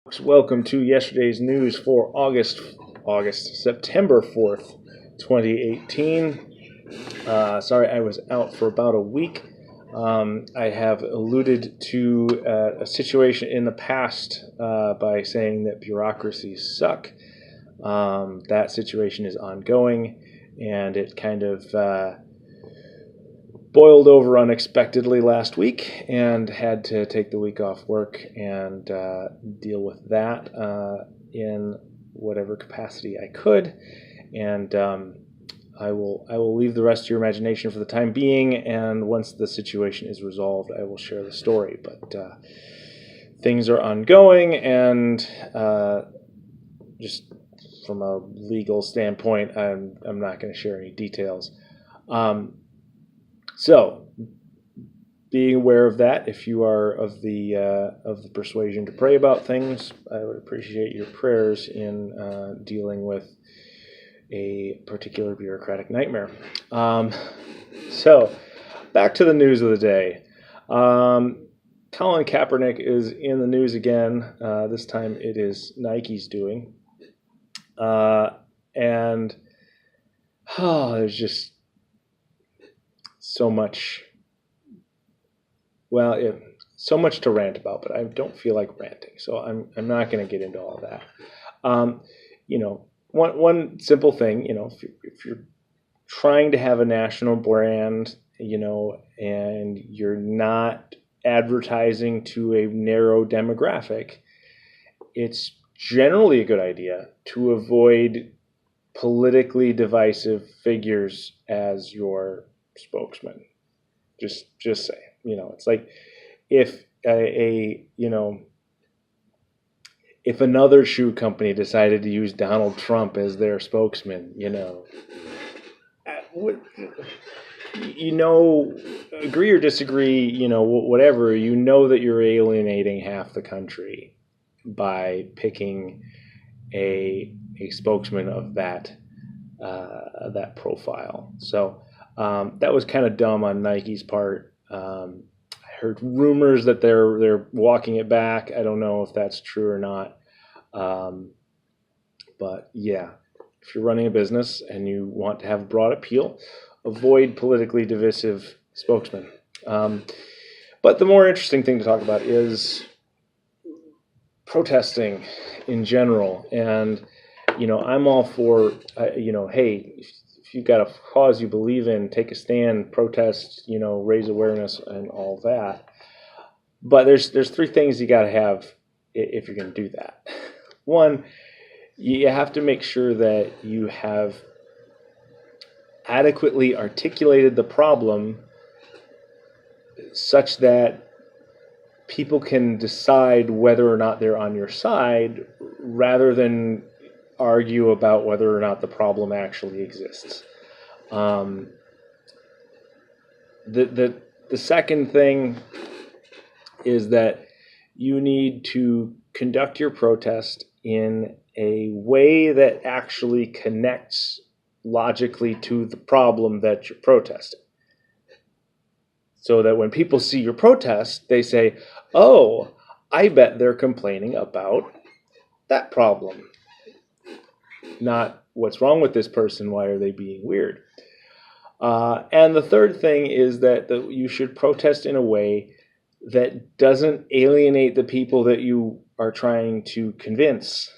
Welcome to yesterday's news for September 4th, 2018. Sorry, I was out for about a week. I have alluded to a situation in the past by saying that bureaucracies suck. That situation is ongoing, and it kind of boiled over unexpectedly last week and had to take the week off work and deal with that in whatever capacity I could. And I will leave the rest to your imagination for the time being, and once the situation is resolved, I will share the story. But things are ongoing, and just from a legal standpoint, I'm not going to share any details. So, being aware of that, if you are of the persuasion to pray about things, I would appreciate your prayers in dealing with a particular bureaucratic nightmare. So, back to the news of the day. Colin Kaepernick is in the news again. This time it is Nike's doing. And there's just so much to rant about, but I don't feel like ranting, so I'm not going to get into all that. One simple thing, if you're trying to have a national brand, and you're not advertising to a narrow demographic, it's generally a good idea to avoid politically divisive figures as your spokesman. Just say, it's like if if another shoe company decided to use Donald Trump as their spokesman, agree or disagree, whatever, that you're alienating half the country by picking a spokesman of that profile. So that was kind of dumb on Nike's part. I heard rumors that they're walking it back. I don't know if that's true or not. But yeah, if you're running a business and you want to have broad appeal, avoid politically divisive spokesmen. But the more interesting thing to talk about is protesting in general. And, I'm all for, hey, if you've got a cause you believe in, take a stand, protest, raise awareness and all that. But there's three things you got to have if you're going to do that. One, you have to make sure that you have adequately articulated the problem such that people can decide whether or not they're on your side rather than argue about whether or not the problem actually exists. The second thing is that you need to conduct your protest in a way that actually connects logically to the problem that you're protesting. So that when people see your protest, they say, oh, I bet they're complaining about that problem. Not what's wrong with this person, why are they being weird? And the third thing is that you should protest in a way that doesn't alienate the people that you are trying to convince.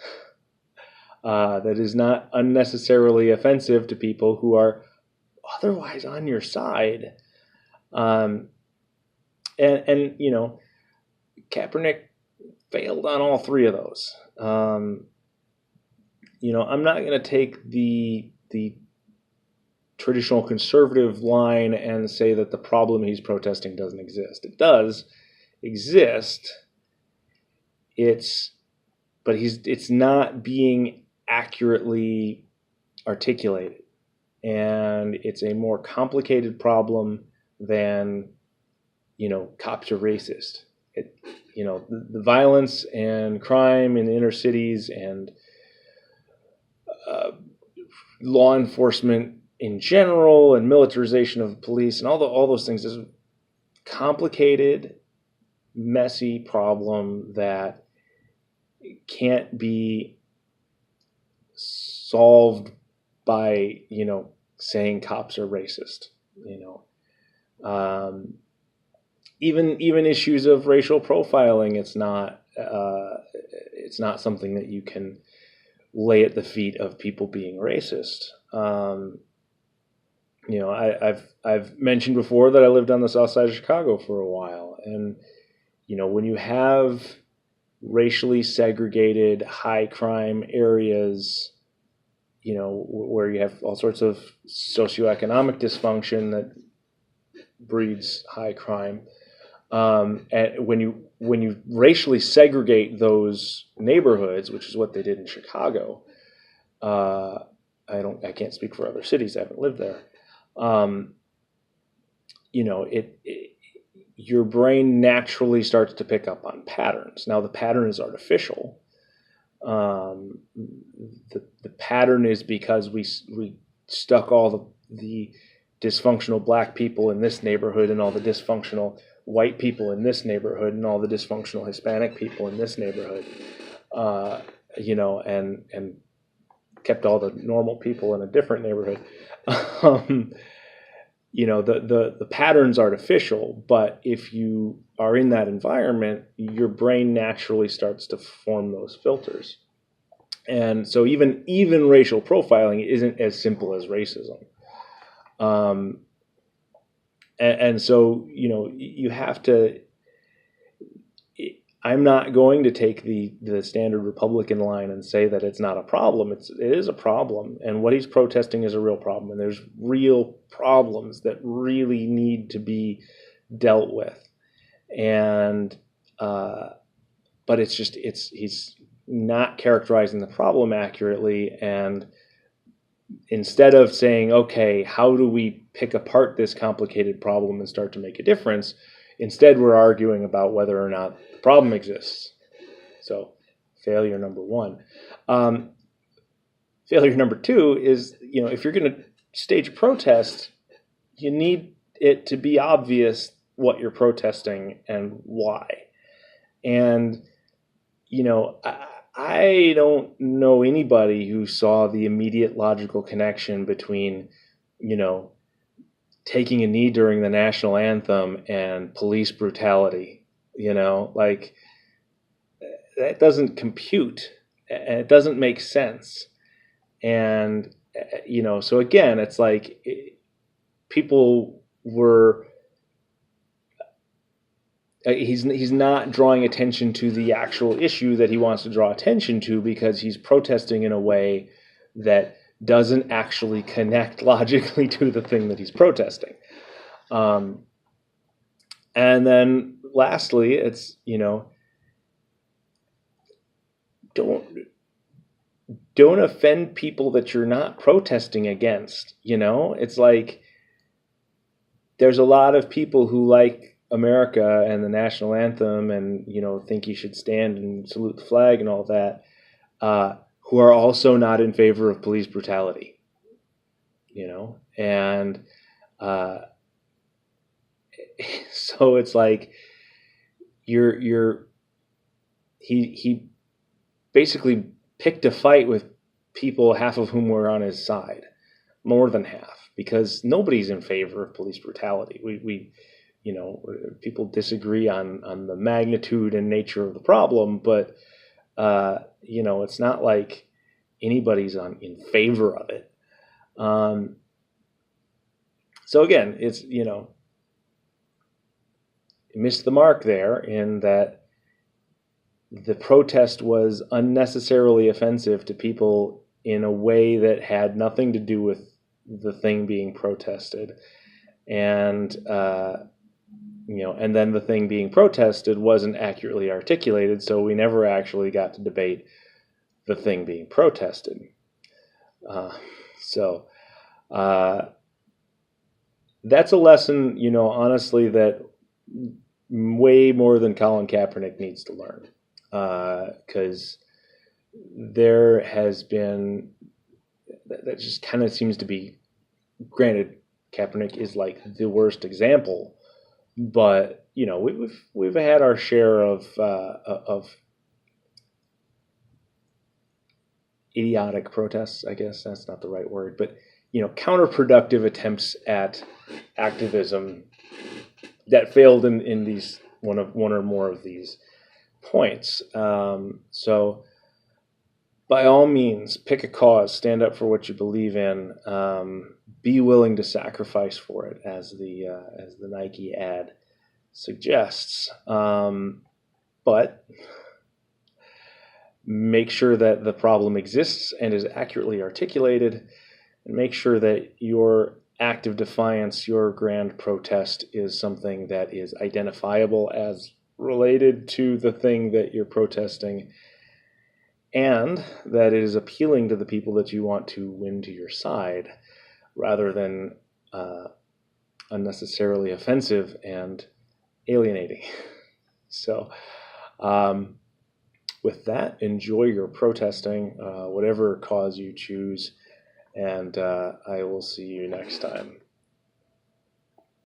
That is not unnecessarily offensive to people who are otherwise on your side. And Kaepernick failed on all three of those. I'm not going to take the traditional conservative line and say that the problem he's protesting doesn't exist. It does exist. It's not being accurately articulated, and it's a more complicated problem than cops are racist. The violence and crime in the inner cities and law enforcement in general and militarization of police and all those things is a complicated, messy problem that can't be solved by, saying cops are racist. Even issues of racial profiling, it's not something that you can lay at the feet of people being racist. I've mentioned before that I lived on the south side of Chicago for a while, and when you have racially segregated high crime areas, where you have all sorts of socioeconomic dysfunction that breeds high crime, and when you racially segregate those neighborhoods, which is what they did in Chicago, I can't speak for other cities. I haven't lived there. Your brain naturally starts to pick up on patterns. Now the pattern is artificial. The pattern is because we stuck all the dysfunctional black people in this neighborhood and all the dysfunctional white people in this neighborhood and all the dysfunctional Hispanic people in this neighborhood, and kept all the normal people in a different neighborhood. The pattern's artificial, but if you are in that environment, your brain naturally starts to form those filters. And so even racial profiling isn't as simple as racism. And so, you have to, I'm not going to take the standard Republican line and say that it's not a problem. It is a problem. And what he's protesting is a real problem. And there's real problems that really need to be dealt with. And, but he's not characterizing the problem accurately. And instead of saying, okay, how do we pick apart this complicated problem and start to make a difference? Instead, we're arguing about whether or not the problem exists. So, failure number one. Failure number two is, if you're going to stage a protest, you need it to be obvious what you're protesting and why. And, I don't know anybody who saw the immediate logical connection between, taking a knee during the national anthem and police brutality. That doesn't compute, and it doesn't make sense. And, so again, it's like people were, he's not drawing attention to the actual issue that he wants to draw attention to, because he's protesting in a way that doesn't actually connect logically to the thing that he's protesting. And then lastly, it's, don't offend people that you're not protesting against. It's like there's a lot of people who like America and the national anthem and, think you should stand and salute the flag and all that, who are also not in favor of police brutality, and so it's like he basically picked a fight with people, half of whom were on his side, more than half, because nobody's in favor of police brutality. We people disagree on the magnitude and nature of the problem, but it's not like anybody's in favor of it. So again, it's, missed the mark there in that the protest was unnecessarily offensive to people in a way that had nothing to do with the thing being protested. And, and then the thing being protested wasn't accurately articulated, so we never actually got to debate the thing being protested. That's a lesson, honestly, that way more than Colin Kaepernick needs to learn. Because there has been, that just kind of seems to be, granted, Kaepernick is like the worst example, but we've had our share of idiotic protests, I guess that's not the right word, but counterproductive attempts at activism that failed in these one or more of these points. So by all means, pick a cause, stand up for what you believe in, be willing to sacrifice for it, as the Nike ad suggests. But make sure that the problem exists and is accurately articulated, and make sure that your act of defiance, your grand protest, is something that is identifiable as related to the thing that you're protesting, and that it is appealing to the people that you want to win to your side, rather than unnecessarily offensive and alienating. So with that, enjoy your protesting, whatever cause you choose, and I will see you next time.